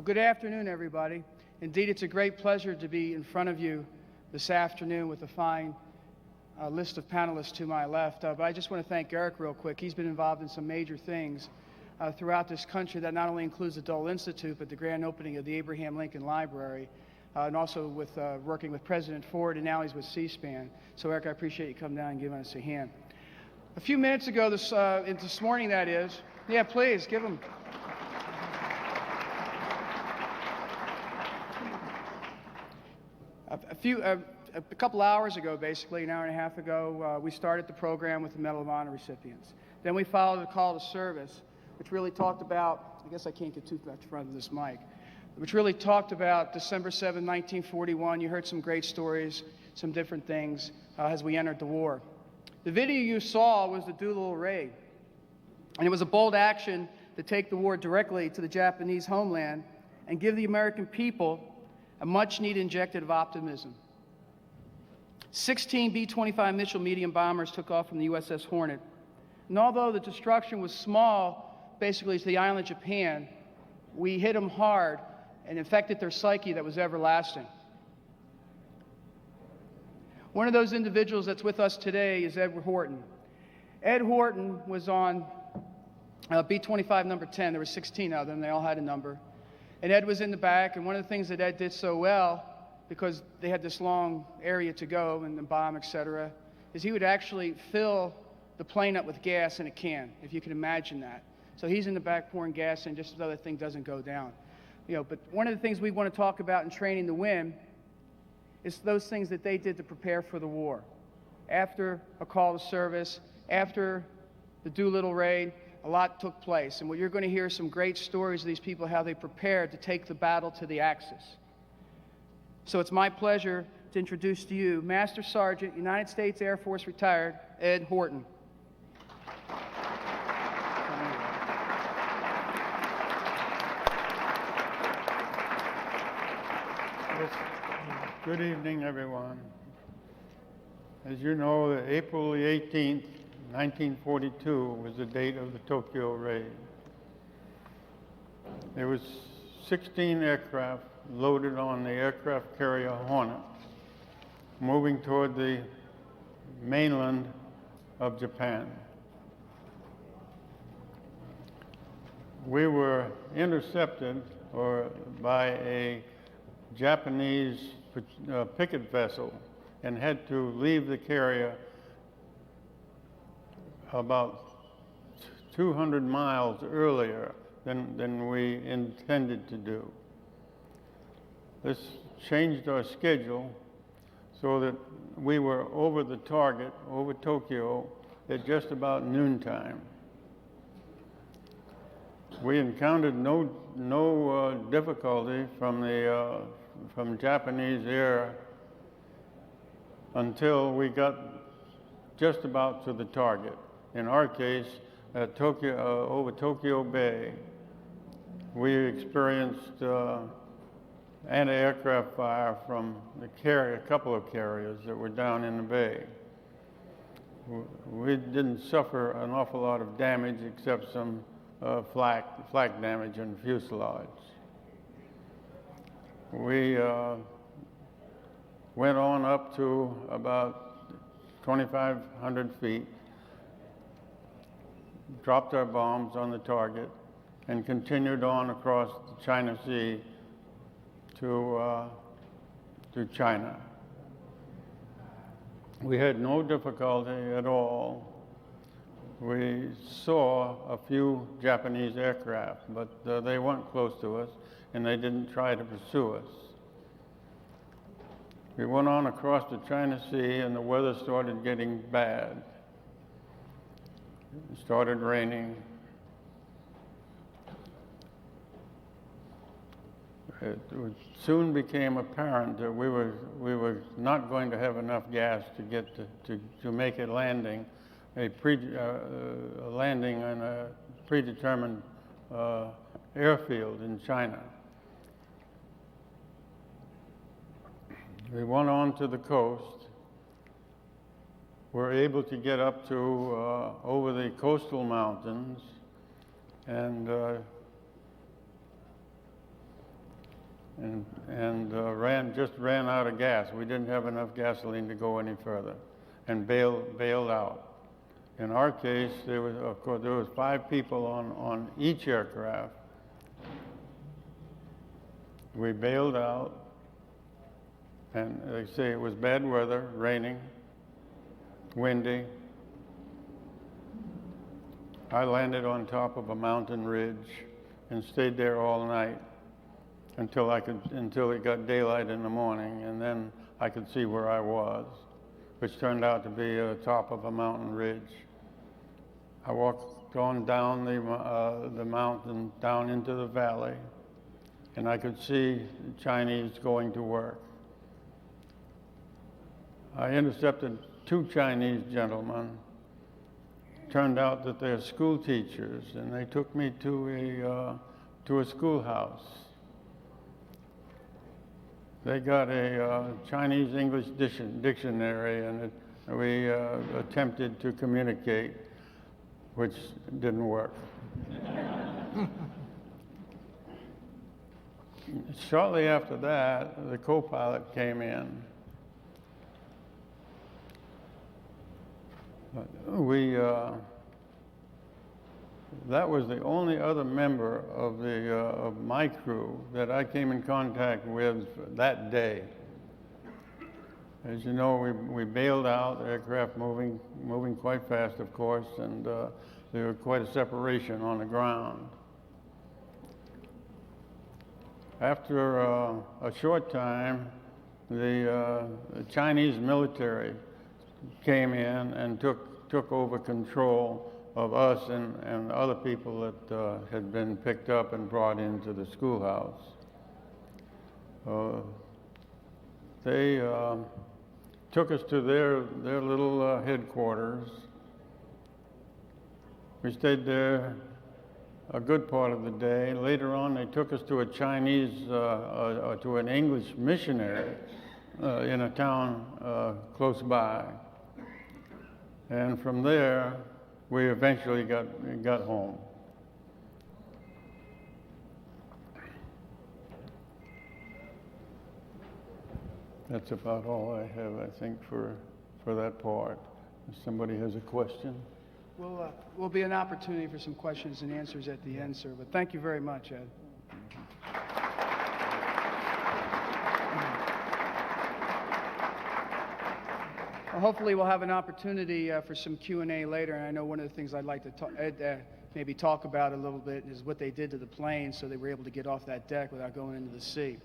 Well, good afternoon, everybody. Indeed, it's a great pleasure to be in front of you this afternoon with a fine list of panelists to my left. But I just want to thank Eric real quick. He's been involved in some major things throughout this country that not only includes the Dole Institute, but the grand opening of the Abraham Lincoln Library, and also with working with President Ford, and now he's with C-SPAN. So, Eric, I appreciate you coming down and giving us a hand. A few minutes ago, this morning that is, yeah, please, give him. A couple hours ago, basically, an hour and a half ago, we started the program with the Medal of Honor recipients. Then we followed a call to service, which really talked about, I guess I can't get too much in front of this mic, which really talked about December 7, 1941. You heard some great stories, some different things as we entered the war. The video you saw was the Doolittle Raid, and it was a bold action to take the war directly to the Japanese homeland and give the American people a much-needed injection of optimism. 16 B-25 Mitchell medium bombers took off from the USS Hornet. And although the destruction was small, basically to the island of Japan, we hit them hard and infected their psyche that was everlasting. One of those individuals that's with us today is Ed Horton. Ed Horton was on B-25 number 10. There were 16 of them. They all had a number. And Ed was in the back, and one of the things that Ed did so well, because they had this long area to go and the bomb, et cetera, is he would actually fill the plane up with gas in a can, if you can imagine that. So he's in the back pouring gas in just so the other thing doesn't go down. But one of the things we want to talk about in Training to Win is those things that they did to prepare for the war. After a call to service, after the Doolittle Raid, a lot took place. And what you're going to hear some great stories of these people, how they prepared to take the battle to the Axis. So it's my pleasure to introduce to you Master Sergeant, United States Air Force retired, Ed Horton. Good evening, everyone. As you know, April the 18th, 1942 was the date of the Tokyo raid. There was 16 aircraft loaded on the aircraft carrier Hornet, moving toward the mainland of Japan. We were intercepted by a Japanese picket vessel and had to leave the carrier about 200 miles earlier than we intended to do. This changed our schedule so that we were over the target, over Tokyo, at just about noontime. We encountered no difficulty from Japanese air until we got just about to the target. In our case, at over Tokyo Bay, we experienced anti-aircraft fire from a couple of carriers that were down in the bay. We didn't suffer an awful lot of damage except some flak damage in the fuselage. We went on up to about 2,500 feet, dropped our bombs on the target, and continued on across the China Sea to China. We had no difficulty at all. We saw a few Japanese aircraft, but they weren't close to us, and they didn't try to pursue us. We went on across the China Sea, and the weather started getting bad. It started raining. It soon became apparent that we were not going to have enough gas to make a landing, a landing on a predetermined airfield in China. We went on to the coast. We're able to get up to over the coastal mountains, and and just ran out of gas. We didn't have enough gasoline to go any further, and bailed out. In our case, there was 5 people on each aircraft. We bailed out, and they say it was bad weather, raining, windy. I landed on top of a mountain ridge and stayed there all night until it got daylight in the morning, and then I could see where I was, which turned out to be the top of a mountain ridge. I walked on down the mountain, down into the valley, and I could see the Chinese going to work. I intercepted 2 Chinese gentlemen. Turned out that they're school teachers, and they took me to a schoolhouse. They got a Chinese English dictionary, and we attempted to communicate, which didn't work. Shortly after that, the co-pilot came in. That was the only other member of my crew that I came in contact with that day. As you know, we bailed out, aircraft moving quite fast, of course, and there was quite a separation on the ground. After a short time, the Chinese military came in and took over control of us and other people that had been picked up and brought into the schoolhouse. They took us to their little headquarters. We stayed there a good part of the day. Later on, they took us to a Chinese, to an English missionary in a town close by. And from there, we eventually got home. That's about all I have, I think, for that part. If somebody has a question. Will be an opportunity for some questions and answers at the end, sir. But thank you very much, Ed. Well, hopefully we'll have an opportunity for some Q&A later. And I know one of the things I'd like to maybe talk about a little bit is what they did to the plane so they were able to get off that deck without going into the sea.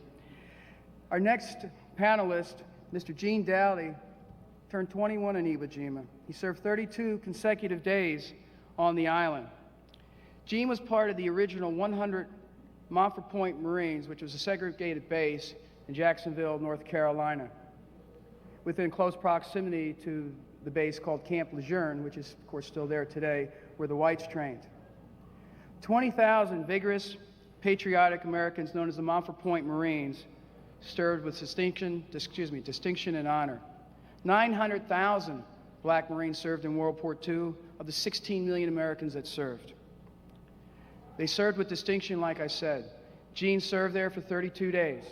Our next panelist, Mr. Gene Dowdy, turned 21 in Iwo Jima. He served 32 consecutive days on the island. Gene was part of the original 100 Montfort Point Marines, which was a segregated base in Jacksonville, North Carolina, within close proximity to the base called Camp Lejeune, which is, of course, still there today, where the whites trained. 20,000 vigorous, patriotic Americans known as the Montfort Point Marines served with distinction and honor. 900,000 black Marines served in World War II of the 16 million Americans that served. They served with distinction, like I said. Gene served there for 32 days,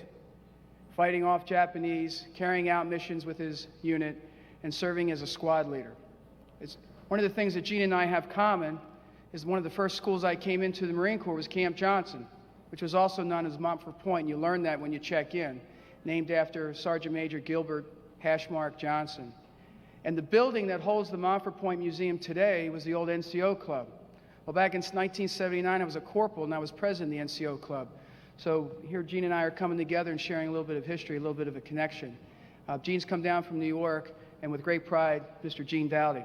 fighting off Japanese, carrying out missions with his unit, and serving as a squad leader. It's one of the things that Gene and I have common is one of the first schools I came into the Marine Corps was Camp Johnson, which was also known as Montfort Point. And you learn that when you check in, named after Sergeant Major Gilbert Hashmark Johnson. And the building that holds the Montfort Point Museum today was the old NCO Club. Well, back in 1979, I was a corporal and I was president of the NCO Club. So here Gene and I are coming together and sharing a little bit of history, a little bit of a connection. Gene's come down from New York, and with great pride, Mr. Gene Dowdy.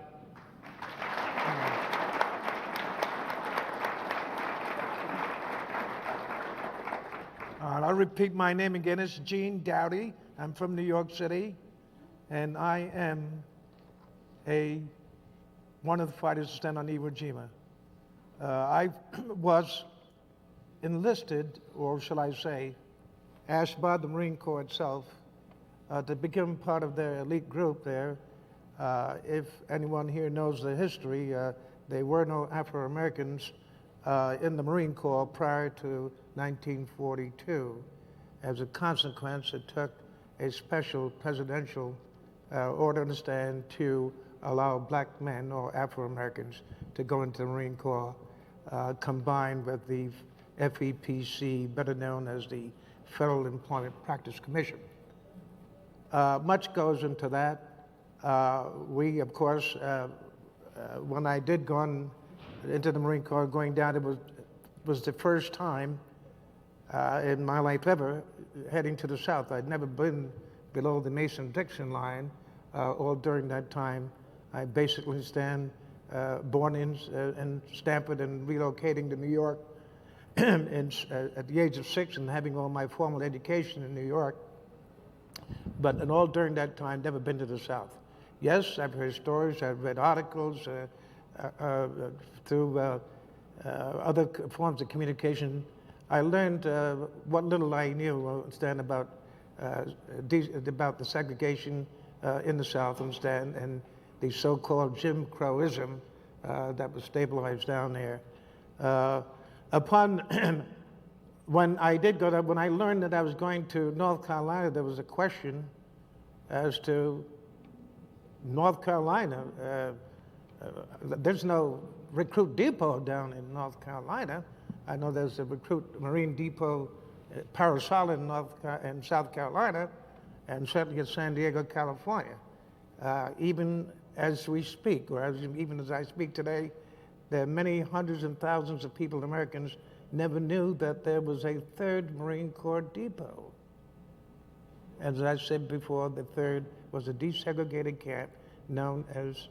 I'll repeat my name again. It's Gene Dowdy. I'm from New York City, and I am one of the fighters who stand on Iwo Jima. I was enlisted, or shall I say, asked by the Marine Corps itself to become part of their elite group there. If anyone here knows the history, there were no Afro-Americans in the Marine Corps prior to 1942. As a consequence, it took a special presidential order to stand to allow black men or Afro-Americans to go into the Marine Corps, combined with the FEPC, better known as the Federal Employment Practice Commission. Much goes into that. We, of course, when I did go into the Marine Corps, going down, it was the first time in my life ever heading to the South. I'd never been below the Mason-Dixon line all during that time. I basically born in Stamford and relocating to New York at the age of 6 and having all my formal education in New York. But all during that time, never been to the South. Yes, I've heard stories, I've read articles through other forms of communication. I learned what little I knew about the segregation in the South and the so-called Jim Crowism that was stabilized down there. When I learned that I was going to North Carolina, there was a question as to North Carolina. There's no recruit depot down in North Carolina. I know there's a recruit Marine depot at Parasol in South Carolina, and certainly at San Diego, California. Even as we speak, or even as I speak today, there are many hundreds and thousands of people, Americans, never knew that there was a third Marine Corps depot. As I said before, the third was a desegregated camp known as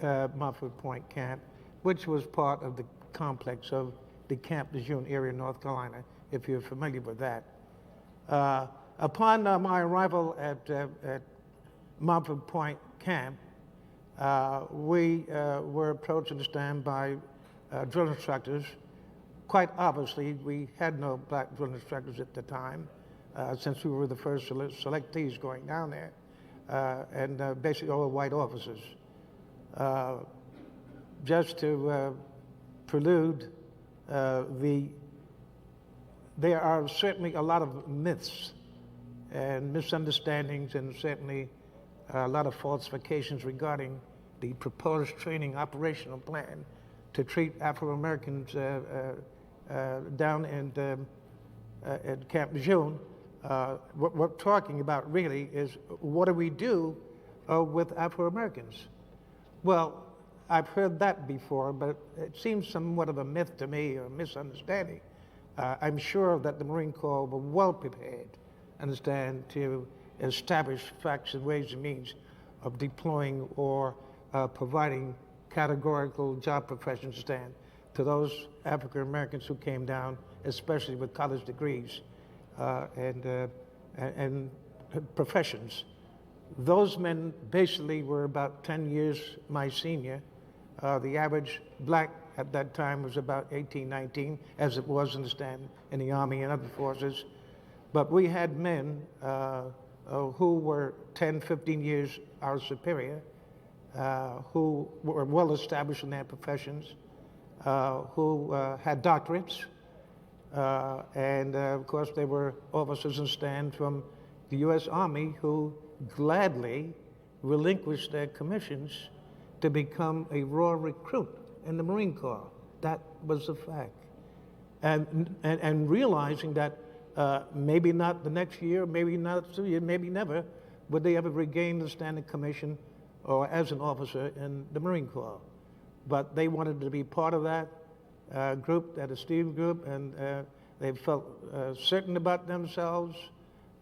Moffett Point Camp, which was part of the complex of the Camp Lejeune area in North Carolina, if you're familiar with that. Upon my arrival at Moffett Point Camp, we were approached and stand by drill instructors. Quite obviously, we had no black drill instructors at the time, since we were the first selectees going down there, and basically all white officers. Just to prelude, there are certainly a lot of myths and misunderstandings and certainly a lot of falsifications regarding the proposed training operational plan to treat Afro-Americans down at Camp Lejeune. What we're talking about really is what do we do with Afro-Americans? Well, I've heard that before, but it seems somewhat of a myth to me, or a misunderstanding. I'm sure that the Marine Corps were well prepared, understand, to establish facts and ways and means of deploying or providing categorical job professions stand to those African Americans who came down, especially with college degrees and professions. Those men basically were about 10 years my senior. The average black at that time was about 18, 19, as it was in the Army and other forces. But we had men who were 10, 15 years our superior, who were well established in their professions, who had doctorates, and of course they were officers in stand from the U.S. Army who gladly relinquished their commissions to become a raw recruit in the Marine Corps. That was a fact. And realizing that maybe not the next year, maybe not 2 years, maybe never, would they ever regain the standing commission or as an officer in the Marine Corps. But they wanted to be part of that group, that esteemed group, and they felt certain about themselves,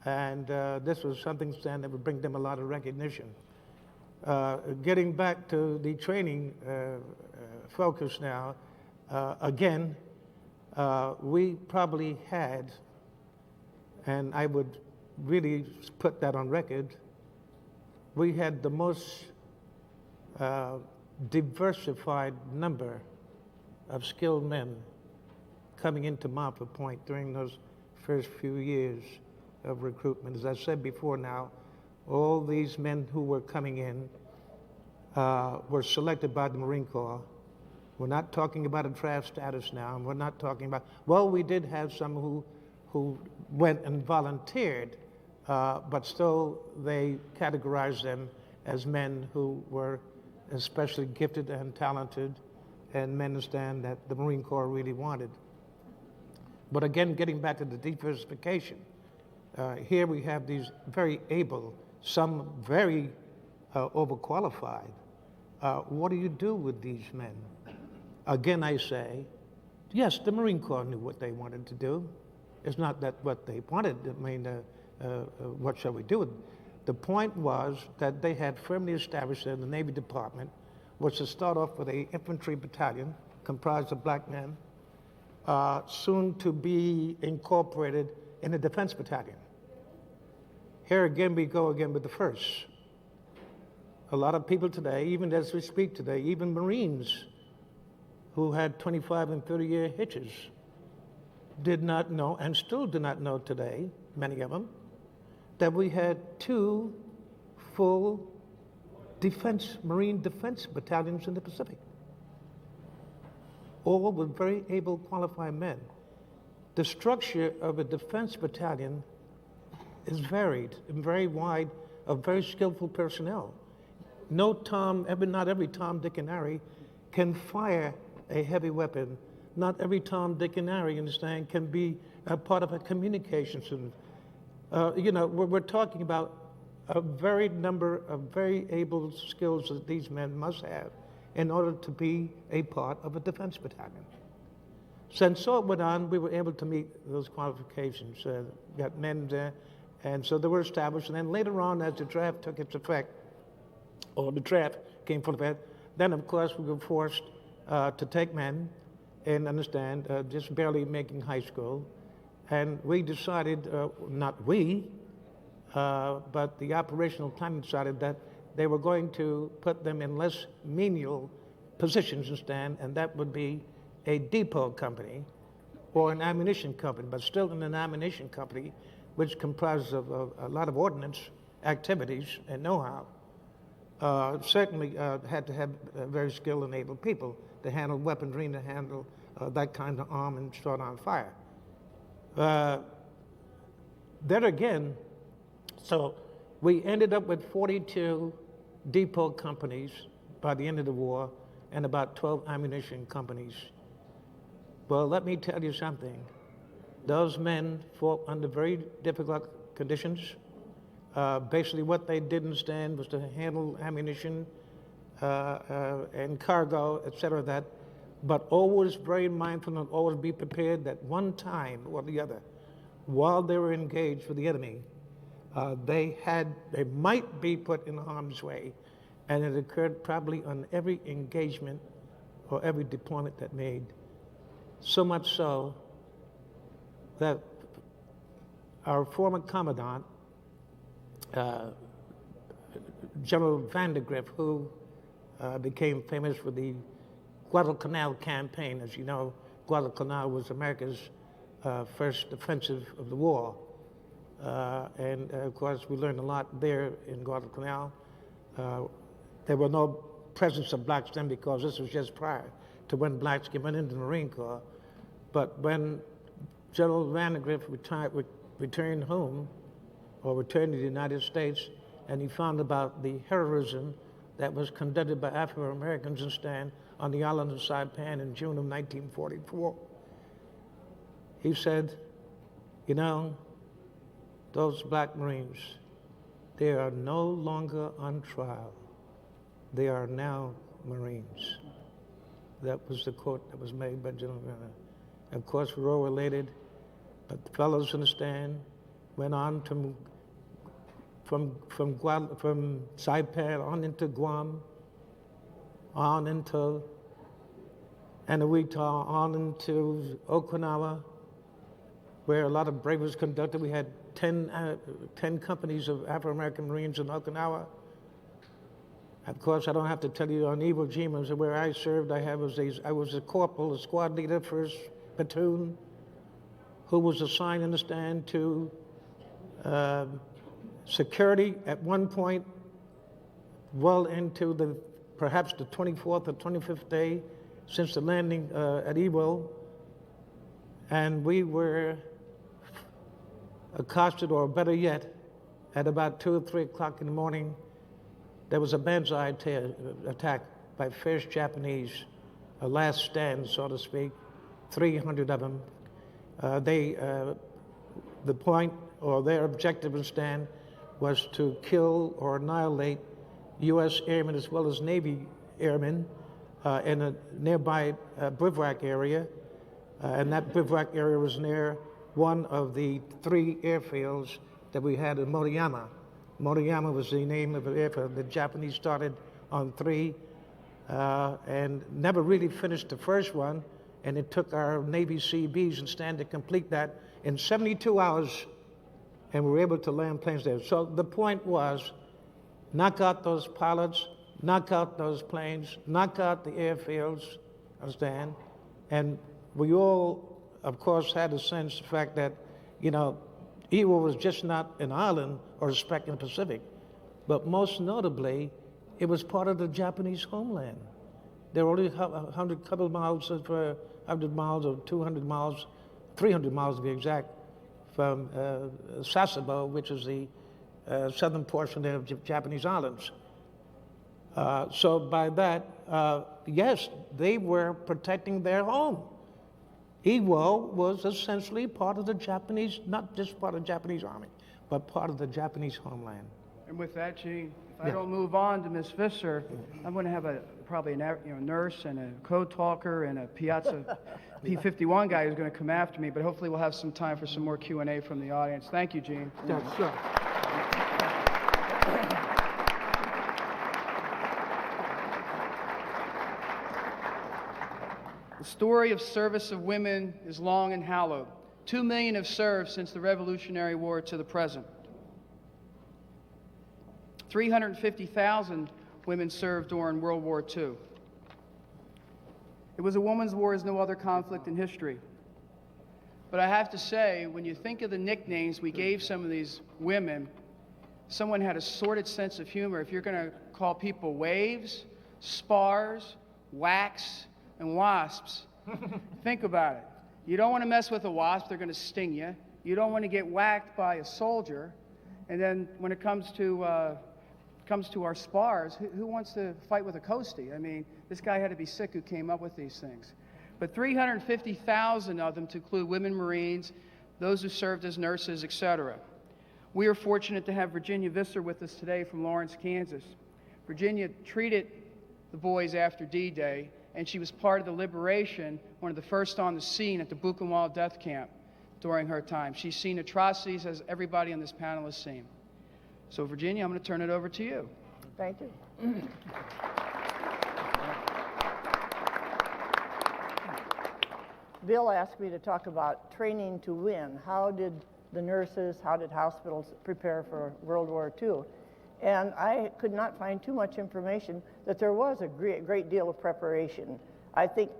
and this was something that would bring them a lot of recognition. Getting back to the training focus now, again, we probably had, and I would really put that on record, we had the most diversified number of skilled men coming into Moffett Point during those first few years of recruitment. As I said before now, all these men who were coming in were selected by the Marine Corps. We're not talking about a draft status now, and we're not talking about, well, we did have some who went and volunteered, but still they categorized them as men who were especially gifted and talented and men understand that the Marine Corps really wanted. But again, getting back to the diversification, here we have these very able, some very overqualified. What do you do with these men? Again, I say, yes, the Marine Corps knew what they wanted to do. It's not that what they wanted, I mean, what shall we do with it? The point was that they had firmly established in the Navy Department was to start off with an infantry battalion comprised of black men, soon to be incorporated in a defense battalion. Here again we go again with the first. A lot of people today, even as we speak today, even Marines who had 25 and 30-year hitches did not know, and still do not know today, many of them, that we had 2 full Marine defense battalions in the Pacific, all with very able, qualified men. The structure of a defense battalion is varied and very wide of very skillful personnel. Not every Tom, Dick, and Harry can fire a heavy weapon. Not every Tom, Dick, and Harry, understand, can be a part of a communications system. We're talking about a very number of very able skills that these men must have in order to be a part of a defense battalion. Since so it went on, we were able to meet those qualifications, got men there, and so they were established. And then later on, as the draft took its effect, or the draft came full effect, then of course we were forced to take men and understand, just barely making high school. And we decided, not we, but the operational planning decided that they were going to put them in less menial positions instead, and that would be a depot company or an ammunition company, but still in an ammunition company, which comprises of a lot of ordnance activities and know-how. Certainly had to have very skilled and able people to handle weaponry and to handle that kind of arm and start on fire. Then again, so we ended up with 42 depot companies by the end of the war and about 12 ammunition companies. Well, let me tell you something. Those men fought under very difficult conditions. Basically what they didn't stand was to handle ammunition and cargo, et cetera, but always very mindful and always be prepared that one time or the other, while they were engaged with the enemy, they might be put in harm's way, and it occurred probably on every engagement or every deployment that made. So much so that our former commandant, General Vandergrift, who became famous for the Guadalcanal campaign. As you know, Guadalcanal was America's first offensive of the war. And of course, we learned a lot there in Guadalcanal. There were no presence of blacks then because this was just prior to when blacks came into the Marine Corps. But when General Vandergrift returned home, or returned to the United States, and he found about the heroism that was conducted by Afro-Americans instead on the island of Saipan in June of 1944. He said, you know, those black Marines, they are no longer on trial. They are now Marines. That was the quote that was made by General Vandergrift. Of course, we're all related, but the fellows understand, went on from Saipan on into Guam, on into Anahuita, on into Okinawa, where a lot of bravery was conducted. We had 10 companies of Afro-American Marines in Okinawa. Of course, I don't have to tell you on Iwo Jima, where I served, I was a corporal, a squad leader, first platoon, who was assigned, understand, to security at one point, well into perhaps the 24th or 25th day since the landing at Iwo, and we were accosted, or better yet, at about 2 or 3 o'clock in the morning, there was a banzai attack by fierce Japanese, a last stand, so to speak, 300 of them. The point, or their objective and stand, was to kill or annihilate U.S. airmen as well as Navy airmen in a nearby bivouac area. And that bivouac area was near one of the 3 airfields that we had in Moriyama. Moriyama was the name of the airfield. The Japanese started on 3 and never really finished the first one, and it took our Navy CBs and stand to complete that in 72 hours, and we were able to land planes there. So the point was, knock out those pilots, knock out those planes, knock out the airfields, understand? And we all, of course, had a sense of the fact that, you know, Iwo was just not an island or a speck in the Pacific, but most notably, it was part of the Japanese homeland. There were only 100 couple miles, 100 miles or 200 miles, 300 miles to be exact, from Sasebo, which is the southern portion of the Japanese islands. So by that, yes, they were protecting their home. Iwo was essentially part of the Japanese, not just part of the Japanese army, but part of the Japanese homeland. And with that, Gene, if I don't move on to Ms. Visser, I'm going to have probably a nurse and a code talker and a Piazza P51 guy who's going to come after me, but hopefully we'll have some time for some more Q&A from the audience. Thank you, Gene. Yeah, sure. The story of service of women is long and hallowed. 2 million have served since the Revolutionary War to the present. 350,000 women served during World War II. It was a woman's war as no other conflict in history. But I have to say, when you think of the nicknames we gave some of these women, someone had a sordid sense of humor. If you're going to call people waves, spars, whacks, and wasps, think about it. You don't want to mess with a wasp, they're going to sting you. You don't want to get whacked by a soldier. And then when it comes to our spars, who wants to fight with a coastie? I mean, this guy had to be sick who came up with these things. But 350,000 of them, to include women Marines, those who served as nurses, etc. We are fortunate to have Virginia Visser with us today from Lawrence, Kansas. Virginia treated the boys after D-Day, and she was part of the liberation, one of the first on the scene at the Buchenwald death camp during her time. She's seen atrocities as everybody on this panel has seen. So Virginia, I'm going to turn it over to you. Thank you. Bill asked me to talk about training to win. How did the nurses, how did hospitals prepare for World War II? And I could not find too much information that there was a great deal of preparation. I think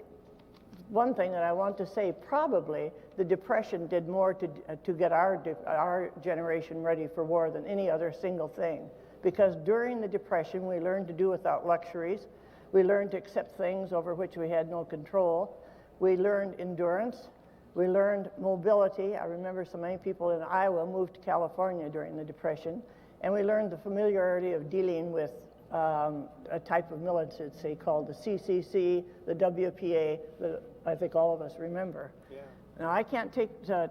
one thing that I want to say, probably the Depression did more to get our generation ready for war than any other single thing. Because during the Depression, we learned to do without luxuries. We learned to accept things over which we had no control. We learned endurance. We learned mobility. I remember so many people in Iowa moved to California during the Depression. And we learned the familiarity of dealing with a type of militancy called the CCC, the WPA, that I think all of us remember. Yeah. Now, I can't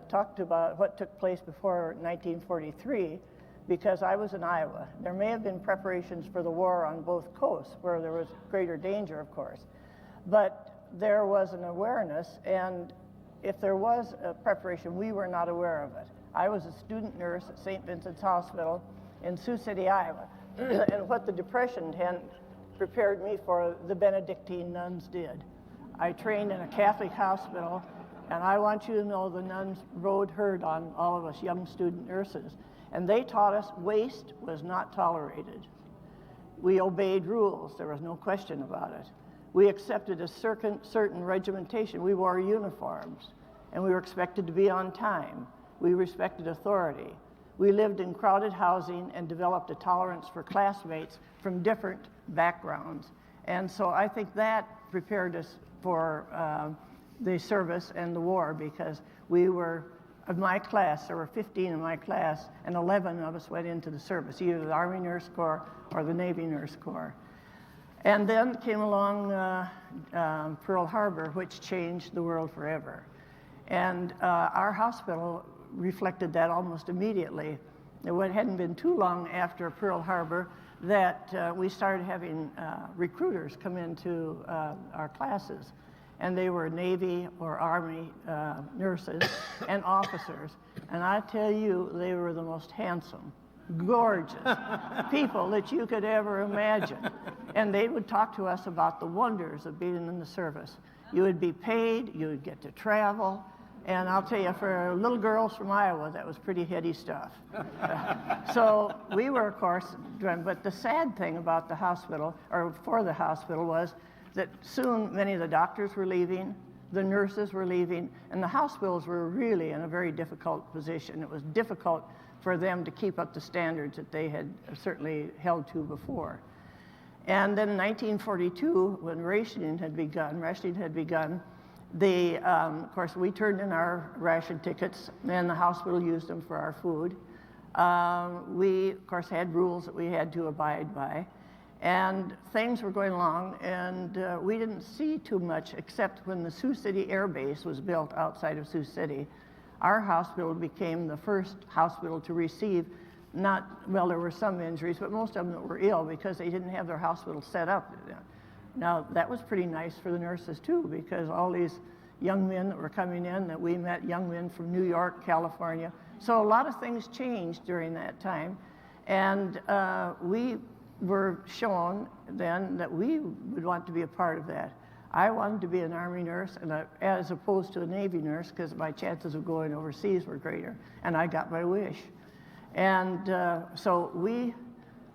talk about what took place before 1943 because I was in Iowa. There may have been preparations for the war on both coasts where there was greater danger, of course. But there was an awareness, and if there was a preparation, we were not aware of it. I was a student nurse at St. Vincent's Hospital in Sioux City, Iowa. And what the Depression had prepared me for, the Benedictine nuns did. I trained in a Catholic hospital, and I want you to know the nuns rode herd on all of us young student nurses. And they taught us waste was not tolerated. We obeyed rules, there was no question about it. We accepted a certain regimentation. We wore uniforms, and we were expected to be on time. We respected authority. We lived in crowded housing and developed a tolerance for classmates from different backgrounds. And so I think that prepared us for the service and the war because we were of my class, there were 15 in my class, and 11 of us went into the service, either the Army Nurse Corps or the Navy Nurse Corps. And then came along Pearl Harbor, which changed the world forever. And our hospital reflected that almost immediately. It hadn't been too long after Pearl Harbor that we started having recruiters come into our classes. And they were Navy or Army nurses and officers. And I tell you, they were the most handsome, gorgeous people that you could ever imagine. And they would talk to us about the wonders of being in the service. You would be paid, you would get to travel, and I'll tell you, for little girls from Iowa, that was pretty heady stuff. So we were, of course, but the sad thing about the hospital, or for the hospital, was that soon many of the doctors were leaving, the nurses were leaving, and the hospitals were really in a very difficult position. It was difficult for them to keep up the standards that they had certainly held to before. And then in 1942, when rationing had begun, of course, we turned in our ration tickets, and the hospital used them for our food. We, of course, had rules that we had to abide by, and things were going along, and we didn't see too much, except when the Sioux City Air Base was built outside of Sioux City. Our hospital became the first hospital to receive well, there were some injuries, but most of them that were ill because they didn't have their hospital set up. Now, that was pretty nice for the nurses, too, because all these young men that were coming in, that we met young men from New York, California. So a lot of things changed during that time. And we were shown then that we would want to be a part of that. I wanted to be an Army nurse, and as opposed to a Navy nurse, because my chances of going overseas were greater. And I got my wish. And so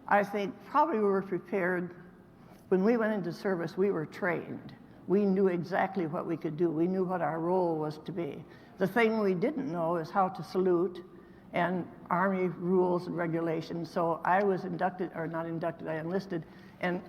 I think, probably were prepared. When we went into service, we were trained. We knew exactly what we could do. We knew what our role was to be. The thing we didn't know is how to salute and Army rules and regulations. So I was enlisted, I enlisted and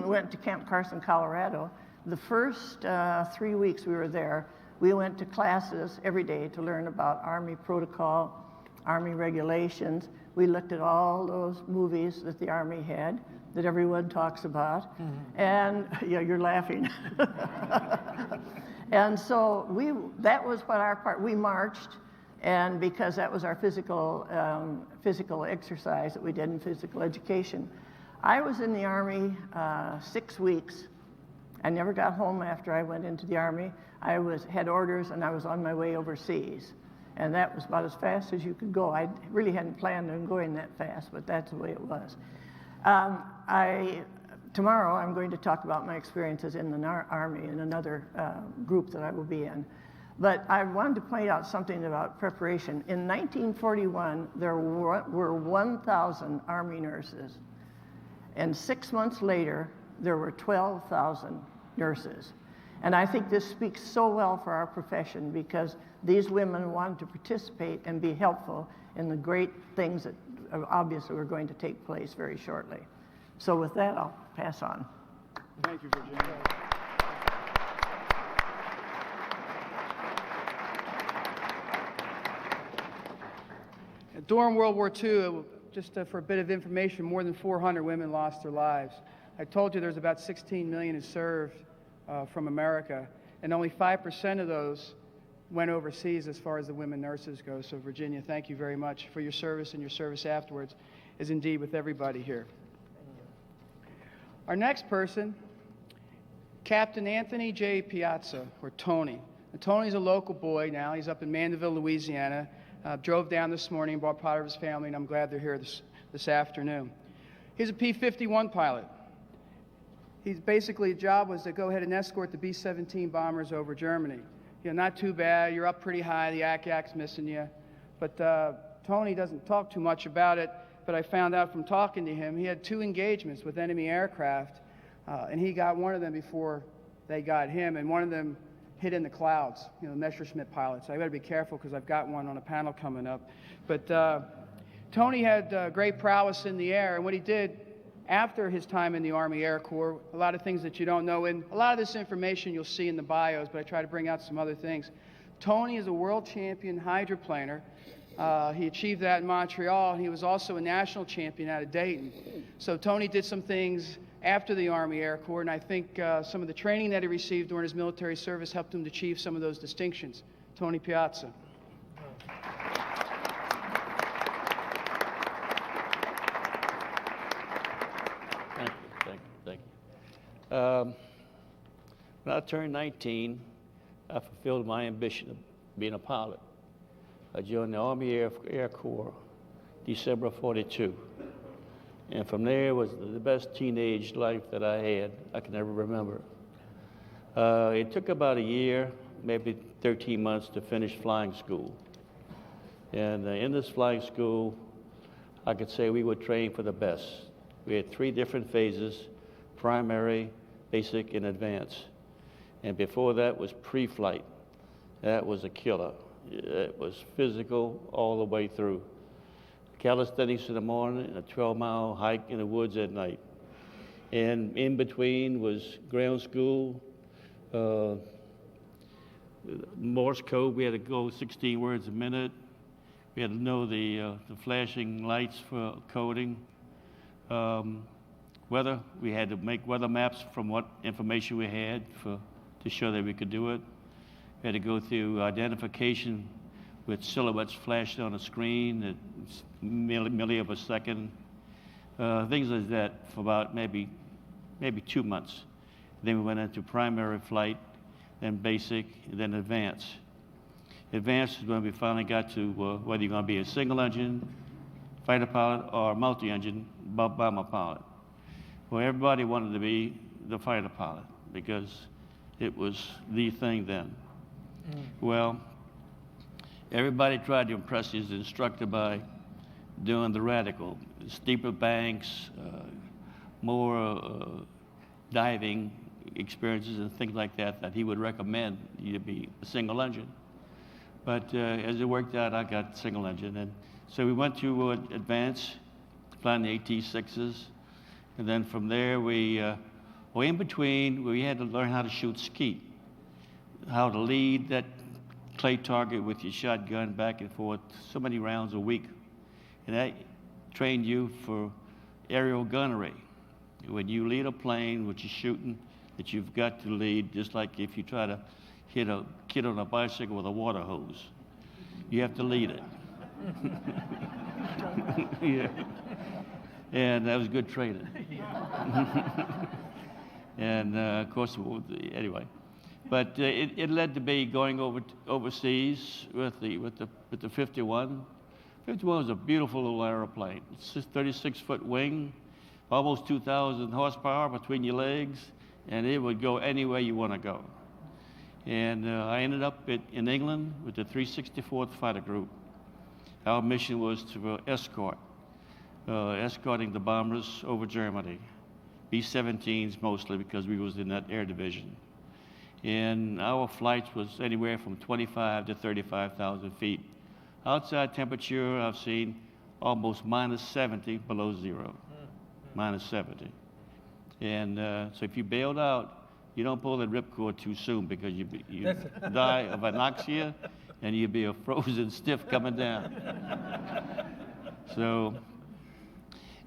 went to Camp Carson, Colorado. The first 3 weeks we were there, we went to classes every day to learn about Army protocol, Army regulations. We looked at all those movies that the Army had, that everyone talks about. And yeah, you're laughing. And so that was what our part, we marched, and because that was our physical exercise that we did in physical education. I was in the Army 6 weeks. I never got home after I went into the Army. I had orders, and I was on my way overseas. And that was about as fast as you could go. I really hadn't planned on going that fast, but that's the way it was. Tomorrow I'm going to talk about my experiences in the Army in another group that I will be in. But I wanted to point out something about preparation. In 1941, there were 1,000 Army nurses. And 6 months later, there were 12,000 nurses. And I think this speaks so well for our profession, because these women wanted to participate and be helpful in the great things that obviously were going to take place very shortly. So with that, I'll pass on. Thank you, Virginia. During World War II, just for a bit of information, more than 400 women lost their lives. I told you there's about 16 million who served from America, and only 5% of those went overseas as far as the women nurses go. So Virginia, thank you very much for your service, and your service afterwards is indeed with everybody here. Our next person, Captain Anthony J. Piazza, or Tony. And Tony's a local boy now. He's up in Mandeville, Louisiana. Drove down this morning and brought part of his family, and I'm glad they're here this afternoon. He's a P-51 pilot. His basically job was to go ahead and escort the B-17 bombers over Germany. You know, not too bad. You're up pretty high. The Yak-Yak's missing you. But Tony doesn't talk too much about it, but I found out from talking to him, he had 2 engagements with enemy aircraft, and he got one of them before they got him, and one of them hit in the clouds, you know, Messerschmitt pilots. I got to be careful because I've got one on a panel coming up. But Tony had great prowess in the air, and what he did after his time in the Army Air Corps, a lot of things that you don't know, and a lot of this information you'll see in the bios, but I try to bring out some other things. Tony is a world champion hydroplaner. He achieved that in Montreal, and he was also a national champion out of Dayton. So Tony did some things after the Army Air Corps, and I think some of the training that he received during his military service helped him to achieve some of those distinctions. Tony Piazza. Thank you. When I turned 19, I fulfilled my ambition of being a pilot. I joined the Army Air Corps, December of '42. And from there was the best teenage life that I had, I can ever remember. It took about a year, maybe 13 months to finish flying school. And in this flying school, I could say we would train for the best. We had 3 different phases: primary, basic, and advanced. And before that was pre-flight. That was a killer. It was physical all the way through. Calisthenics in the morning and a 12-mile hike in the woods at night. And in between was ground school, Morse code. We had to go 16 words a minute. We had to know the flashing lights for coding. Weather, we had to make weather maps from what information we had to show that we could do it. We had to go through identification with silhouettes flashed on a screen at milli of a second, things like that for about maybe 2 months. Then we went into primary flight, then basic, and then advanced. Advanced is when we finally got to whether you're going to be a single engine fighter pilot or multi-engine bomber pilot. Well, everybody wanted to be the fighter pilot because it was the thing then. Well, everybody tried to impress his instructor by doing the radical, steeper banks, more diving experiences and things like that he would recommend you to be a single engine. But as it worked out, I got single engine. And so we went to advance, flying the AT-6s. And then from there, in between, we had to learn how to shoot skeet, how to lead that clay target with your shotgun back and forth so many rounds a week. And that trained you for aerial gunnery. When you lead a plane, which is shooting, that you've got to lead, just like if you try to hit a kid on a bicycle with a water hose. You have to lead it. Yeah. And that was good training. And of course, anyway. But it led to me going overseas with the 51. 51 was a beautiful little airplane. It's just 36-foot wing, almost 2,000 horsepower between your legs, and it would go anywhere you want to go. And I ended up in England with the 364th Fighter Group. Our mission was to escorting the bombers over Germany, B-17s mostly, because we was in that air division. And our flights was anywhere from 25 to 35,000 feet. Outside temperature, I've seen almost minus 70 below zero, minus 70. And so if you bailed out, you don't pull that ripcord too soon because you die of anoxia and you'd be a frozen stiff coming down. So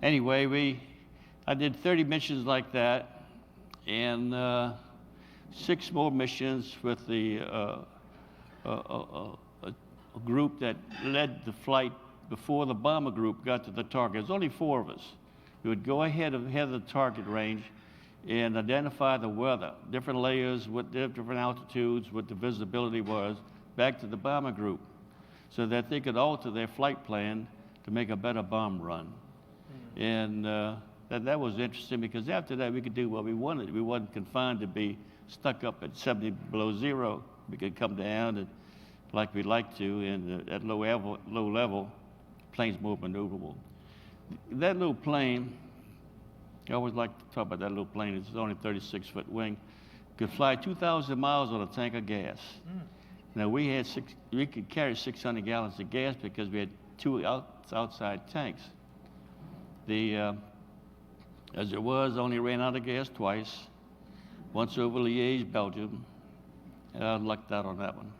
anyway, I did 30 missions like that, and 6 more missions with the a group that led the flight before the bomber group got to the target. There's only 4 of us. We would go ahead of the target range and identify the weather, different layers, what different altitudes, what the visibility was, back to the bomber group, so that they could alter their flight plan to make a better bomb run. And that was interesting because after that we could do what we wanted. We wasn't confined to be stuck up at 70 below zero. We could come down and, like we like to, and at low level, plane's more maneuverable. That little plane, I always like to talk about that little plane. It's only 36-foot wing. Could fly 2,000 miles on a tank of gas. Now we could carry 600 gallons of gas because we had 2 outside tanks. As it was, only ran out of gas twice. Once over Liège, Belgium, and I lucked out on that one.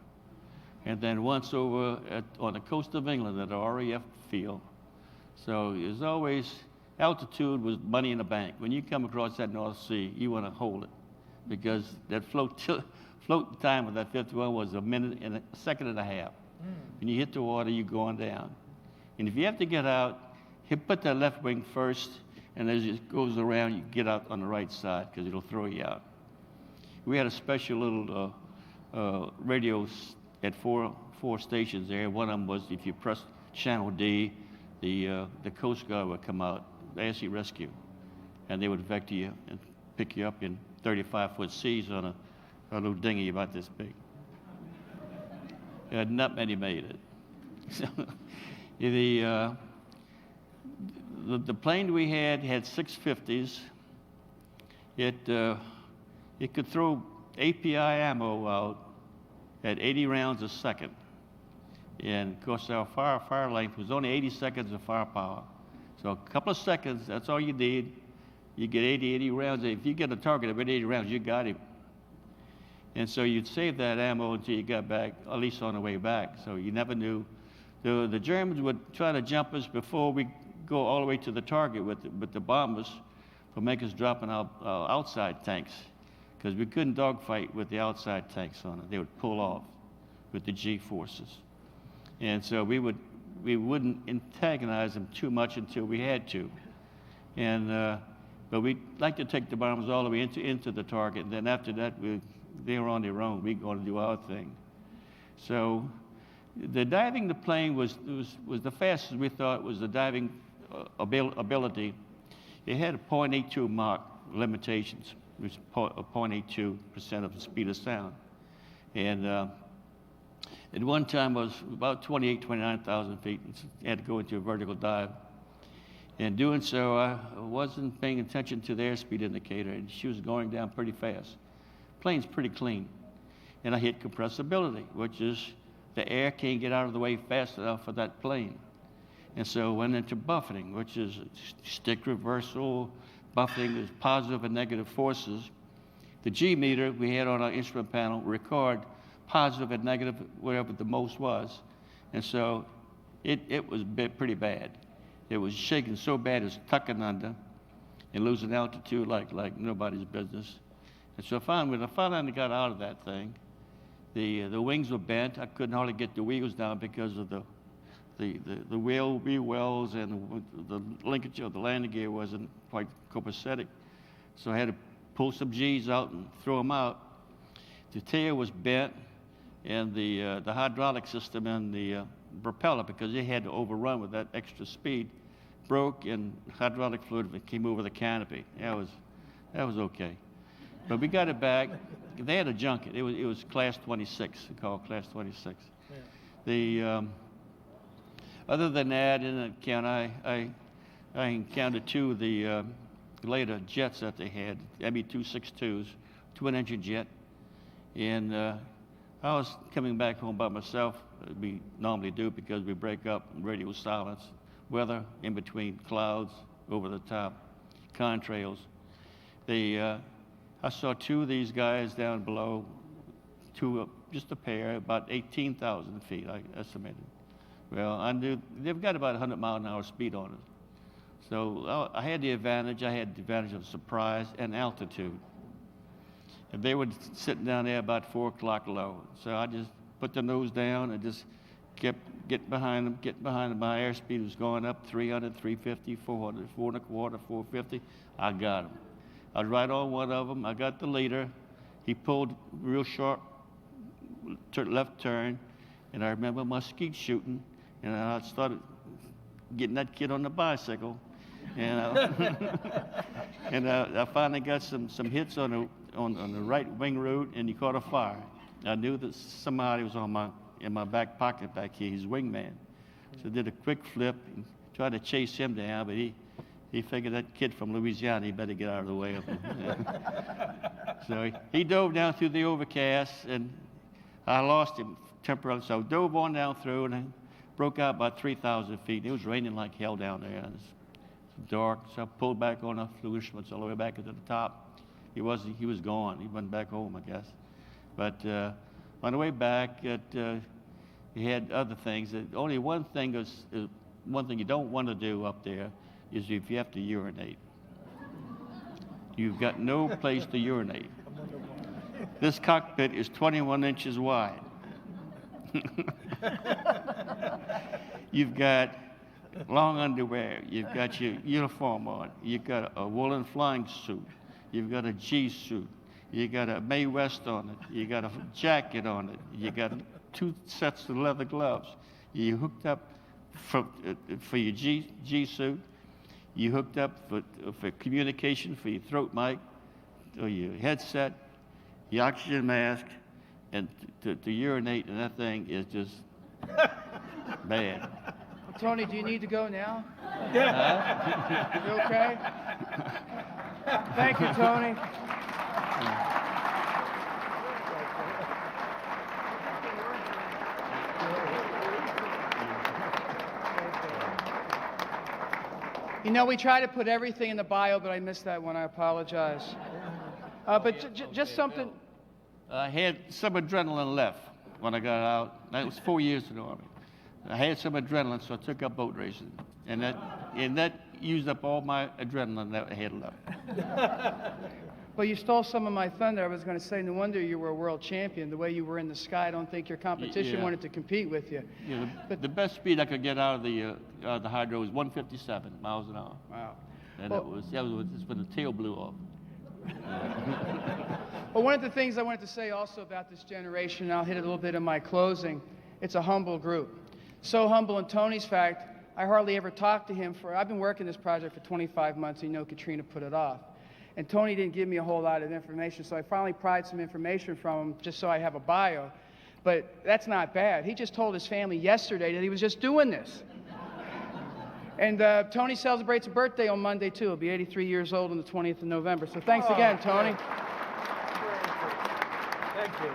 and then once over on the coast of England at the RAF field. So there's always, altitude was money in the bank. When you come across that North Sea, you want to hold it, because that float time of that 51 was a minute and a second and a half. When you hit the water, you're going down. And if you have to get out, put that left wing first, and as it goes around, you get out on the right side, because it'll throw you out. We had a special little radios at four stations there. One of them was if you press channel D, the Coast Guard would come out, ASC Rescue, and they would vector you and pick you up in 35-foot seas on a little dinghy about this big. Not many made it. So, the plane we had 650s. It could throw API ammo out at 80 rounds a second. And of course our fire length was only 80 seconds of firepower. So a couple of seconds, that's all you need. You get 80 rounds. If you get a target of 80 rounds, you got him. And so you'd save that ammo until you got back, at least on the way back. So you never knew. The Germans would try to jump us before we go all the way to the target with the bombers, for make us drop in our outside tanks, because we couldn't dogfight with the outside tanks on it. They would pull off with the G forces. And so we wouldn't antagonize them too much until we had to. And but we'd like to take the bombers all the way into the target, and then after that, they were on their own. We're going to do our thing. So the diving the plane was the fastest we thought was the diving ability. It had a 0.82 Mach limitations, which is 0.82% of the speed of sound. And at one time, I was about 29,000 feet, and had to go into a vertical dive. And doing so, I wasn't paying attention to the airspeed indicator, and she was going down pretty fast. Plane's pretty clean. And I hit compressibility, which is the air can't get out of the way fast enough for that plane. And so went into buffeting, which is stick reversal. Buffeting is positive and negative forces. The G meter we had on our instrument panel record positive and negative, whatever the most was. And so it was pretty bad. It was shaking so bad it was tucking under and losing altitude like nobody's business. And so when I finally got out of that thing, the wings were bent. I couldn't hardly get the wheels down because of the wheel wells, and the linkage of the landing gear wasn't quite copacetic. So I had to pull some G's out and throw them out. The tail was bent, and the hydraulic system and the propeller, because it had to overrun with that extra speed, broke, and hydraulic fluid came over the canopy. That was okay. But we got it back. They had a junket. It was Class 26, called Class 26. Yeah. Other than that, in the account, I encountered two of the later jets that they had, ME-262s, twin-engine jet. And I was coming back home by myself, as we normally do, because we break up, radio silence, weather in between clouds, over the top, contrails. I saw two of these guys down below, just a pair, about 18,000 feet, I estimated. Well, I knew they've got about 100-mile-an-hour speed on it. So I had the advantage. I had the advantage of surprise and altitude. And they were sitting down there about 4 o'clock low. So I just put the nose down and just kept getting behind them. My airspeed was going up 300, 350, 400, 4.25, 450. I got them. I was right on one of them. I got the leader. He pulled real sharp left turn, and I remember my skeet shooting, and I started getting that kid on the bicycle, and I finally got some hits on the right wing root, and he caught a fire. I knew that somebody was in my back pocket back here. He's wingman, so I did a quick flip and tried to chase him down, but he figured that kid from Louisiana, he better get out of the way of him. So he dove down through the overcast, and I lost him temporarily. So I dove on down through, and I broke out about 3,000 feet. It was raining like hell down there. It was dark, so I pulled back on the fluid instruments all the way back to the top. He was gone. He went back home, I guess. But on the way back, You had other things. Only one thing one thing you don't want to do up there is if you have to urinate. You've got no place to urinate. This cockpit is 21 inches wide. You've got long underwear. You've got your uniform on. You've got a woolen flying suit. You've got a G suit. You got a Mae West on it. You got a jacket on it. You got 2 sets of leather gloves. You hooked up for your G suit. You hooked up for communication for your throat mic, or your headset, your oxygen mask, and to urinate in that thing is just bad. Tony, do you need to go now? Huh? You okay? Thank you, Tony. You know, we try to put everything in the bio, but I missed that one. I apologize. But just something. I had some adrenaline left when I got out. That was 4 years in the Army. I had some adrenaline, so I took up boat racing, and that used up all my adrenaline that I had left. Well, you stole some of my thunder. I was going to say, no wonder you were a world champion. The way you were in the sky, I don't think your competition Yeah. wanted to compete with you. You know, the best speed I could get out of the hydro was 157 miles an hour, Wow. and Well- that was just when the tail blew off. Well, one of the things I wanted to say also about this generation, and I'll hit it a little bit in my closing, it's a humble group. So humble in Tony's fact, I hardly ever talked to him I've been working this project for 25 months, and you know Katrina put it off. And Tony didn't give me a whole lot of information, so I finally pried some information from him just so I have a bio. But that's not bad. He just told his family yesterday that he was just doing this. And Tony celebrates a birthday on Monday, too. He'll be 83 years old on the 20th of November. So thanks again, Tony. Thank you.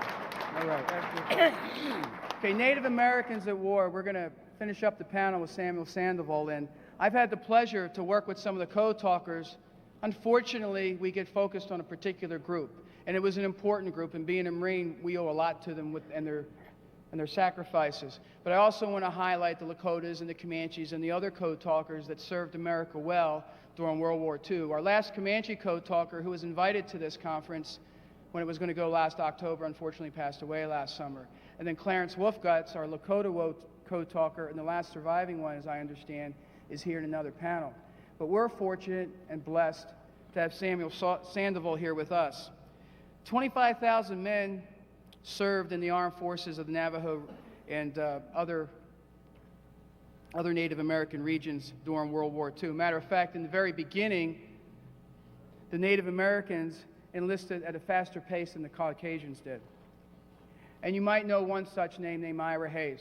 All right. Thank you. Okay, Native Americans at War. We're going to finish up the panel with Samuel Sandoval. And I've had the pleasure to work with some of the code talkers. Unfortunately, we get focused on a particular group. And it was an important group. And being a Marine, we owe a lot to them and their sacrifices. But I also want to highlight the Lakotas and the Comanches and the other code talkers that served America well during World War II. Our last Comanche code talker, who was invited to this conference when it was going to go last October, unfortunately passed away last summer. And then Clarence Wolfguts, our Lakota code talker, and the last surviving one, as I understand, is here in another panel. But we're fortunate and blessed to have Samuel Sandoval here with us. 25,000 men served in the armed forces of the Navajo and other Native American regions during World War II. Matter of fact, in the very beginning, the Native Americans enlisted at a faster pace than the Caucasians did. And you might know one such name named Ira Hayes.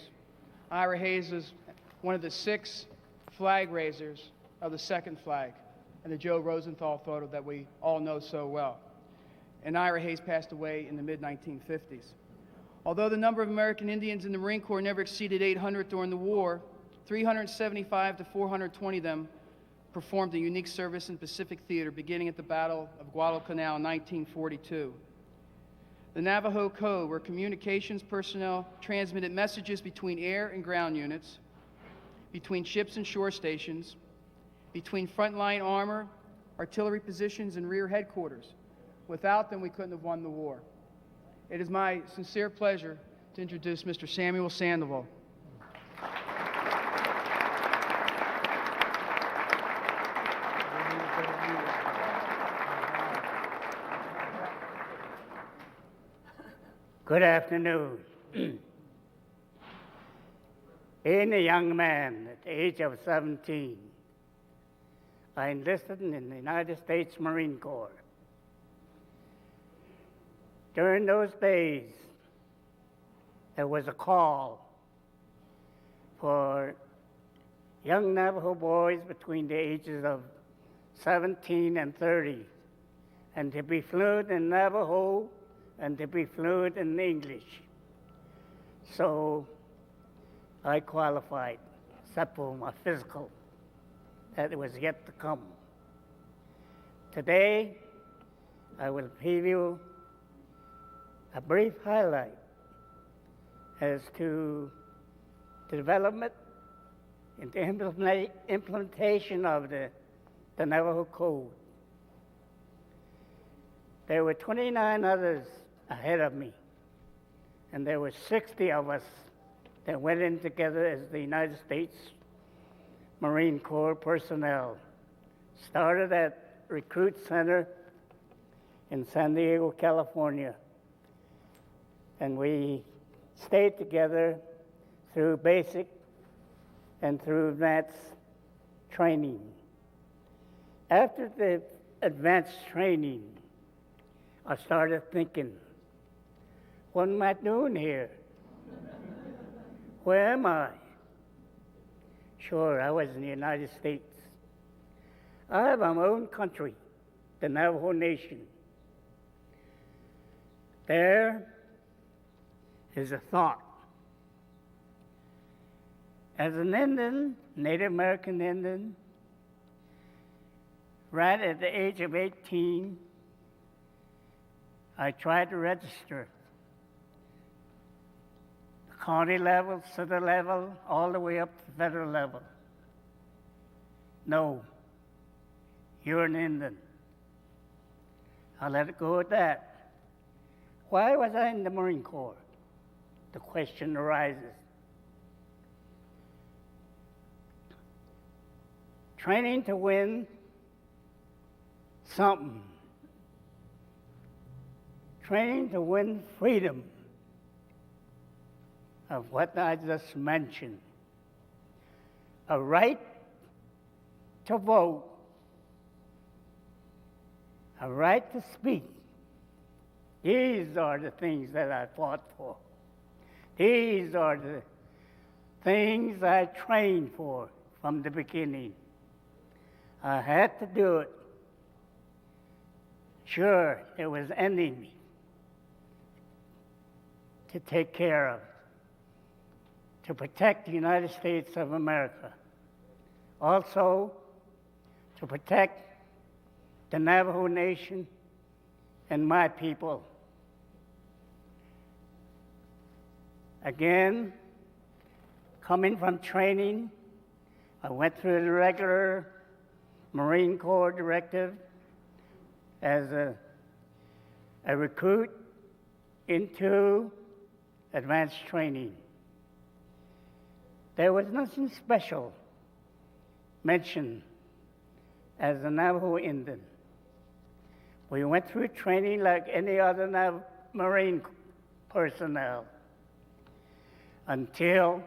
Ira Hayes is one of the 6 flag raisers of the second flag and the Joe Rosenthal photo that we all know so well. And Ira Hayes passed away in the mid-1950s. Although the number of American Indians in the Marine Corps never exceeded 800 during the war, 375 to 420 of them performed a unique service in Pacific Theater beginning at the Battle of Guadalcanal in 1942. The Navajo Code, where communications personnel transmitted messages between air and ground units, between ships and shore stations, between frontline armor, artillery positions, and rear headquarters. Without them, we couldn't have won the war. It is my sincere pleasure to introduce Mr. Samuel Sandoval. Good afternoon. Being a young man at the age of 17, I enlisted in the United States Marine Corps. During those days, there was a call for young Navajo boys between the ages of 17 and 30, and to be fluent in Navajo and to be fluent in English. So I qualified, except for my physical, that was yet to come. Today, I will give you a brief highlight as to development and the implementation of the Navajo Code. There were 29 others ahead of me, and there were 60 of us that went in together as the United States Marine Corps personnel. Started at Recruit Center in San Diego, California, and we stayed together through basic and through advanced training. After the advanced training, I started thinking, what am I doing here? Where am I? Sure, I was in the United States. I have my own country, the Navajo Nation. There is a thought. As an Indian, Native American Indian, right at the age of 18, I tried to register. The county level, city level, all the way up to the federal level. No, you're an Indian. I let it go at that. Why was I in the Marine Corps? The question arises. Training to win something. Training to win freedom of what I just mentioned. A right to vote, a right to speak. These are the things that I fought for. These are the things I trained for from the beginning. I had to do it. Sure, it was ending me to take care of, to protect the United States of America. Also, to protect the Navajo Nation and my people. Again, coming from training, I went through the regular Marine Corps directive as a recruit into advanced training. There was nothing special mentioned as a Navajo Indian. We went through training like any other Marine personnel until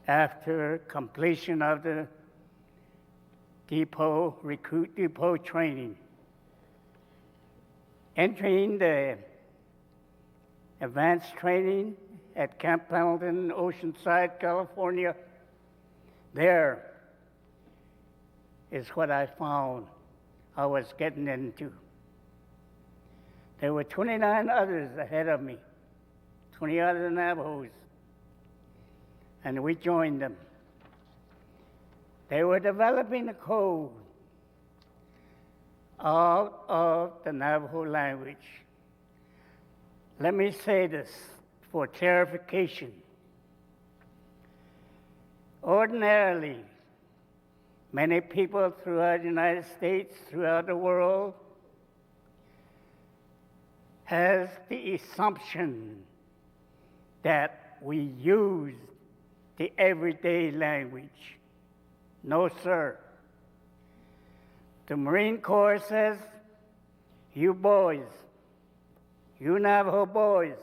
after completion of the recruit depot training. Entering the advanced training at Camp Pendleton, Oceanside, California, there is what I found I was getting into. There were 29 others ahead of me, 20 other Navajos, and we joined them. They were developing a code out of the Navajo language. Let me say this for clarification. Ordinarily, many people throughout the United States, throughout the world, has the assumption that we use the everyday language. No, sir. The Marine Corps says, you boys, you Navajo boys,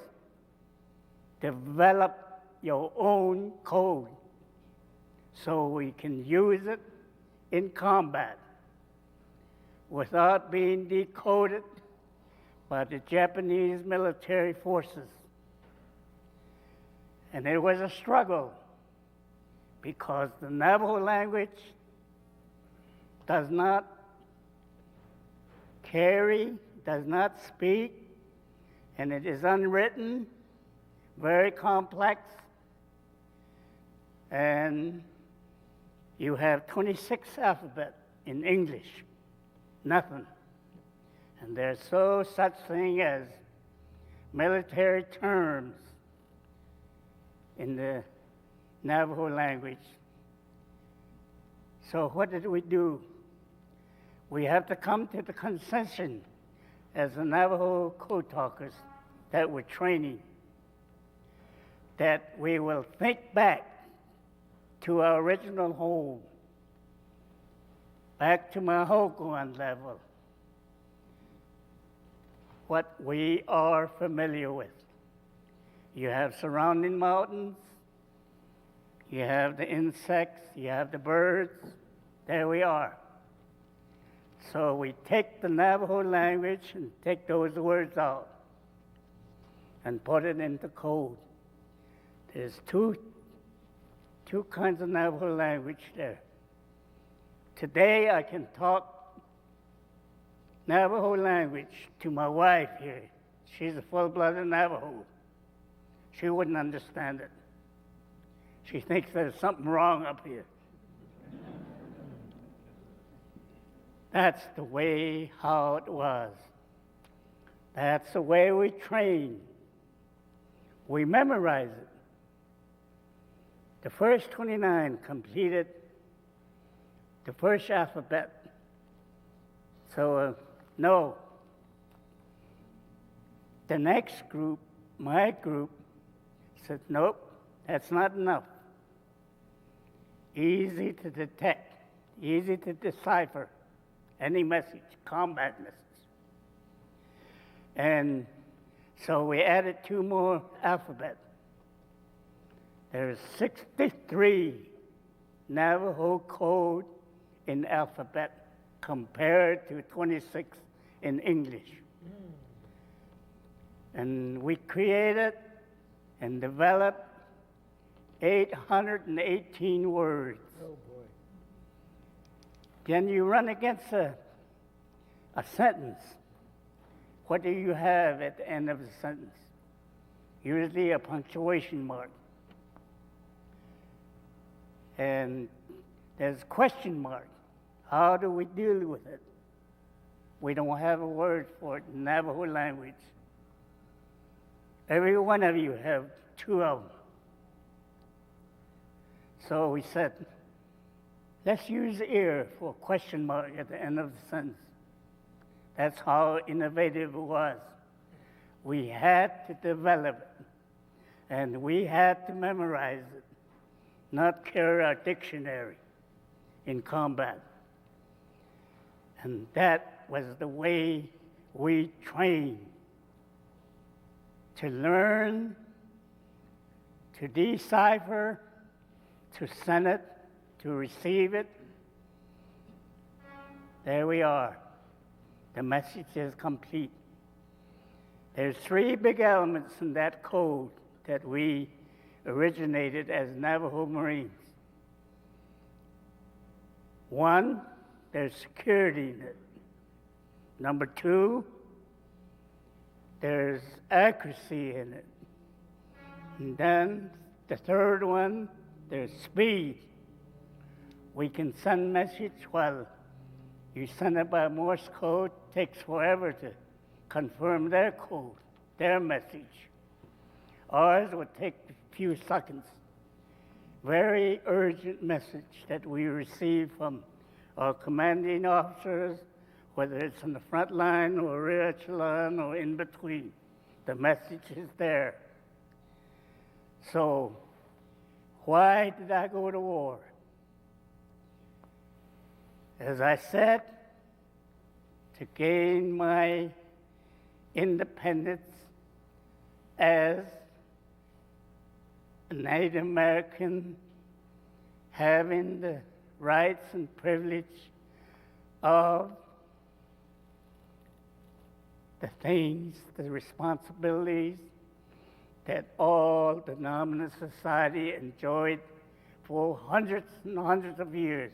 develop your own code so we can use it in combat without being decoded by the Japanese military forces. And it was a struggle because the Navajo language does not carry, does not speak, and it is unwritten, very complex, and you have 26 alphabet in English, nothing. And there's such thing as military terms in the Navajo language. So what did we do? We have to come to the concession as the Navajo code talkers that we're training, that we will think back to our original home, back to Mahoguan level, what we are familiar with. You have surrounding mountains, you have the insects, you have the birds, there we are. So we take the Navajo language and take those words out and put it into code. There's two kinds of Navajo language there. Today I can talk Navajo language to my wife here. She's a full-blooded Navajo. She wouldn't understand it. She thinks there's something wrong up here. That's the way how it was. That's the way we train. We memorize it. The first 29 completed the first alphabet. So, no. The next group, my group, said, nope, that's not enough. Easy to detect, easy to decipher any message, combat message. And so we added 2 more alphabets. There's 63 Navajo code in alphabet compared to 26 in English. And we created and developed 818 words. Oh, boy. Then you run against a sentence. What do you have at the end of the sentence? Usually a punctuation mark. And there's a question mark. How do we deal with it? We don't have a word for it in Navajo language. Every one of you have 2 of them. So we said, let's use ear for a question mark at the end of the sentence. That's how innovative it was. We had to develop it, and we had to memorize it, not carry our dictionary in combat. And that was the way we trained. To learn, to decipher, to send it, to receive it. There we are. The message is complete. There's 3 big elements in that code that we originated as Navajo Marines. 1, there's security in it. Number 2, there's accuracy in it. And then the 3rd one, there's speed. We can send message while you send it by Morse code, takes forever to confirm their code, their message. Ours would take a few seconds. Very urgent message that we receive from our commanding officers, whether it's on the front line or rear echelon or in between. The message is there. So, why did I go to war? As I said, to gain my independence as a Native American, having the rights and privilege of the things, the responsibilities that all the dominant society enjoyed for hundreds and hundreds of years.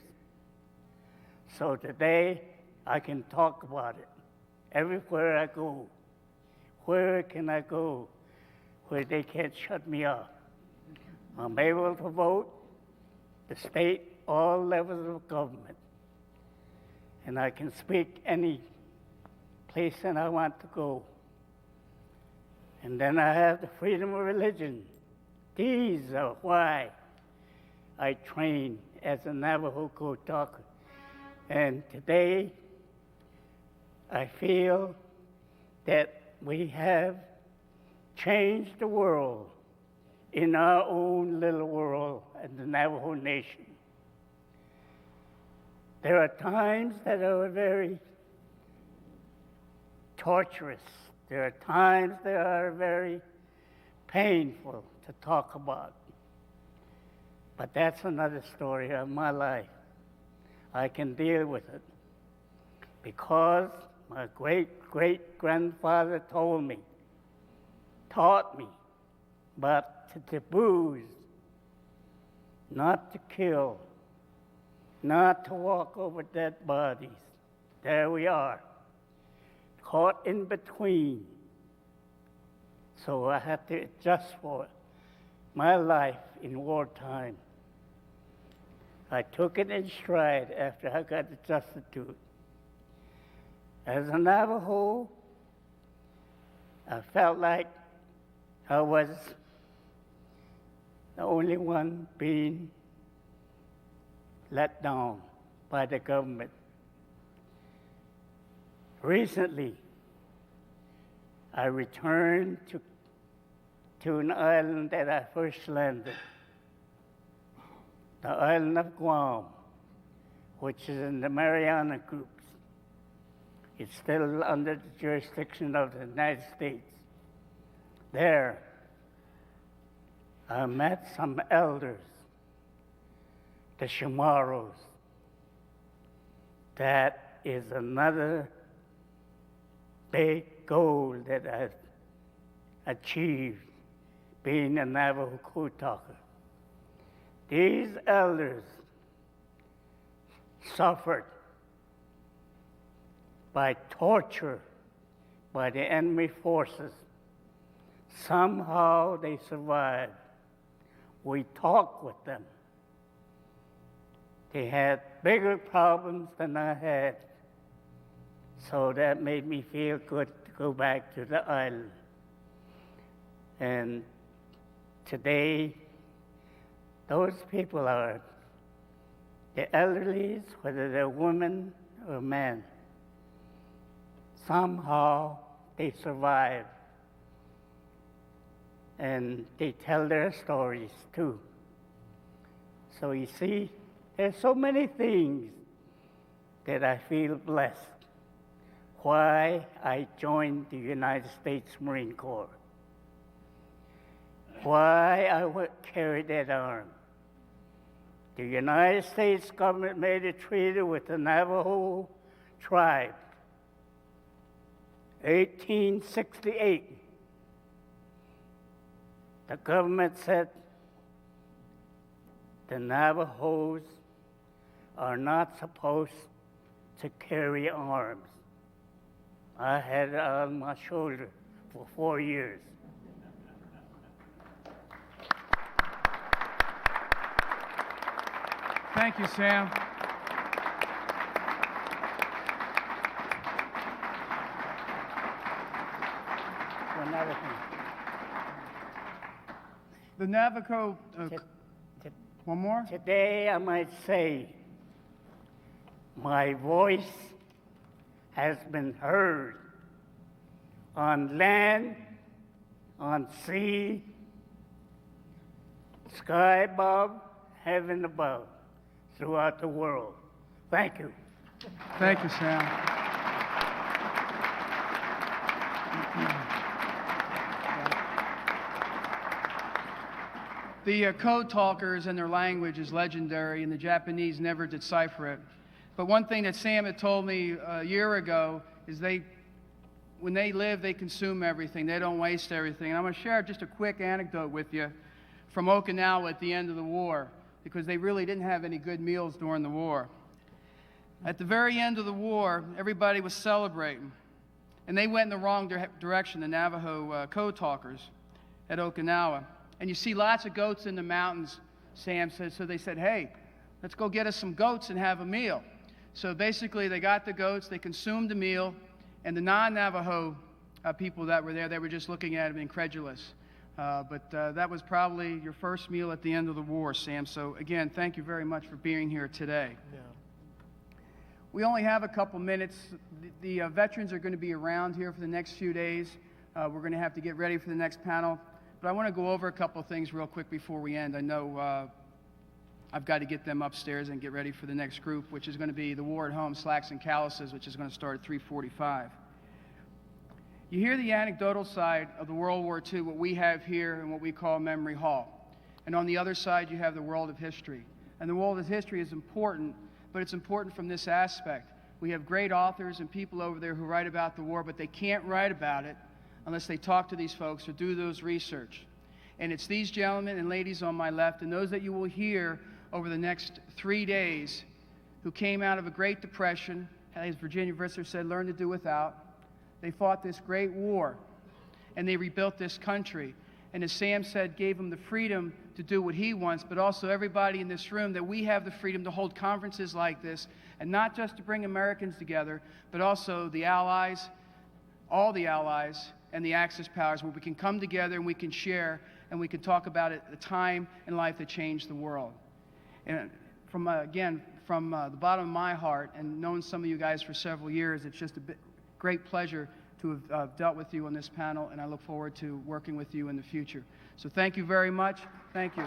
So today, I can talk about it everywhere I go. Where can I go where they can't shut me off? I'm able to vote, the state, all levels of government. And I can speak any place that I want to go. And then I have the freedom of religion These are why I trained as a Navajo code talker. And today, I feel that we have changed the world in our own little world as the Navajo Nation. There are times that are very torturous. There are times that are very painful to talk about. But that's another story of my life. I can deal with it because my great-great-grandfather taught me, but to taboos, not to kill, not to walk over dead bodies. There we are, caught in between. So I had to adjust for my life in wartime. I took it in stride after I got adjusted to it. As a Navajo, I felt like I was the only one being let down by the government. Recently, I returned to an island that I first landed, the island of Guam, which is in the Mariana Groups. It's still under the jurisdiction of the United States. There, I met some elders, the Chamorros. That is another big goal that I've achieved being a Navajo code talker. These elders suffered by torture by the enemy forces. Somehow they survived. We talked with them. They had bigger problems than I had. So that made me feel good to go back to the island. And today, those people are the elderlies, whether they're women or men. Somehow they survive. And they tell their stories too. So you see, there's so many things that I feel blessed. Why I joined the United States Marine Corps. Why I would carry that arm. The United States government made a treaty with the Navajo tribe, 1868. The government said the Navajos are not supposed to carry arms. I had it on my shoulder for 4 years. Thank you, Sam. Another thing. The Navajo, one more? Today, I might say, my voice has been heard on land, on sea, sky above, heaven above, throughout the world. Thank you. Thank you, Sam. The code talkers and their language is legendary, and the Japanese never decipher it. But one thing that Sam had told me a year ago is when they live, they consume everything. They don't waste everything. And I'm going to share just a quick anecdote with you from Okinawa at the end of the war, because they really didn't have any good meals during the war. At the very end of the war, everybody was celebrating, and they went in the wrong direction, the Navajo code talkers at Okinawa. And you see lots of goats in the mountains, Sam said, so they said, hey, let's go get us some goats and have a meal. So basically, they got the goats, they consumed the meal, and the non-Navajo people that were there, they were just looking at them incredulous. but that was probably your first meal at the end of the war, Sam. So again, thank you very much for being here today. Yeah. We only have a couple minutes. The veterans are going to be around here for the next few days. We're going to have to get ready for the next panel. But I want to go over a couple of things real quick before we end. I know I've got to get them upstairs and get ready for the next group, which is going to be the War at Home, Slacks and Calluses, which is going to start at 3:45. You hear the anecdotal side of the World War II, what we have here and what we call Memory Hall. And on the other side, you have the world of history. And the world of history is important, but it's important from this aspect. We have great authors and people over there who write about the war, but they can't write about it unless they talk to these folks or do those research. And it's these gentlemen and ladies on my left and those that you will hear over the next 3 days who came out of a Great Depression, as Virginia Visser said, learn to do without. They fought this great war, and they rebuilt this country. And as Sam said, gave them the freedom to do what he wants, but also everybody in this room, that we have the freedom to hold conferences like this, and not just to bring Americans together, but also the Allies, all the Allies, and the Axis powers, where we can come together and we can share, and we can talk about it, the time in life that changed the world. And from, again, from the bottom of my heart, and knowing some of you guys for several years, it's just a great pleasure to have dealt with you on this panel, and I look forward to working with you in the future. So thank you very much. Thank you.